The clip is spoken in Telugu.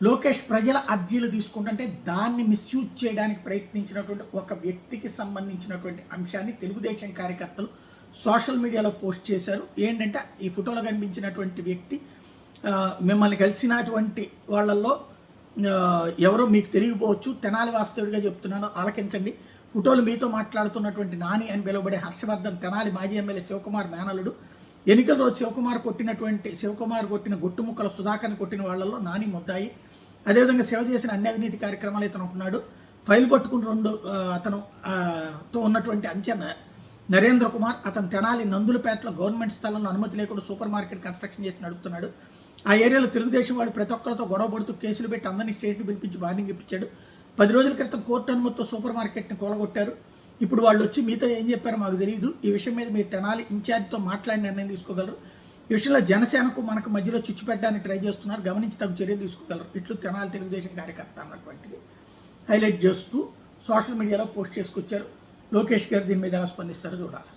లోకేష్ ప్రజల అర్జీలు తీసుకుంటుంటే దాన్ని మిస్యూజ్ చేయడానికి ప్రయత్నించినటువంటి ఒక వ్యక్తికి సంబంధించినటువంటి అంశాన్ని తెలుగుదేశం కార్యకర్తలు సోషల్ మీడియాలో పోస్ట్ చేశారు. ఏంటంటే ఈ ఫోటోలో కనిపించినటువంటి వ్యక్తి మిమ్మల్ని కలిసినటువంటి వాళ్ళల్లో ఎవరో మీకు తెలియకపోవచ్చు, తెనాలి వాస్తవుడిగా చెప్తున్నాను, ఆలకించండి. ఫోటోలు మీతో మాట్లాడుతున్నటువంటి నాని అని పిలువబడే హర్షవర్ధన్ తెనాలి మాజీ ఎమ్మెల్యే శివకుమార్ మేనలుడు. ఎన్నికల రోజు శివకుమార్ కొట్టిన గుట్టుముక్కల సుధాకర్ని కొట్టిన వాళ్ళల్లో నాని ముద్దాయి. అదేవిధంగా సేవ చేసిన అన్ని అవినీతి కార్యక్రమాలు ఇతను ఉంటున్నాడు. ఫైల్ పట్టుకుని అతను తో ఉన్నటువంటి అంచె నరేంద్ర కుమార్, అతను తెనాలి నందులపేటలో గవర్నమెంట్ స్థలంలో అనుమతి లేకుండా సూపర్ మార్కెట్ కన్స్ట్రక్షన్ చేసి నడుపుతున్నాడు. ఆ ఏరియాలో తెలుగుదేశం వాడు ప్రతి ఒక్కరితో గొడవ పడుతూ కేసులు పెట్టి అందరినీ స్టేట్ని పిలిపించి వార్నింగ్ ఇప్పించాడు. 10 రోజుల క్రితం కోర్టు అనుమతితో సూపర్ మార్కెట్ని కూలగొట్టారు. ఇప్పుడు వాళ్ళు వచ్చి మీతో ఏం చెప్పారో మాకు తెలియదు. ఈ విషయం మీద మీరు తెనాలి ఇన్ఛార్జ్తో మాట్లాడి నిర్ణయం తీసుకోగలరు. ఈ విషయంలో జనసేనకు మనకు మధ్యలో చిచ్చు పెట్టడానికి ట్రై చేస్తున్నారు, గమనించి తగు చర్యలు తీసుకోగలరు. ఇట్లు తెనాలి తెలుగుదేశం కార్యకర్త అన్నటువంటిది హైలైట్ చేస్తూ సోషల్ మీడియాలో పోస్ట్ చేసుకొచ్చారు. లోకేష్ గారు దీని మీద ఎలా స్పందిస్తారో చూడాలి.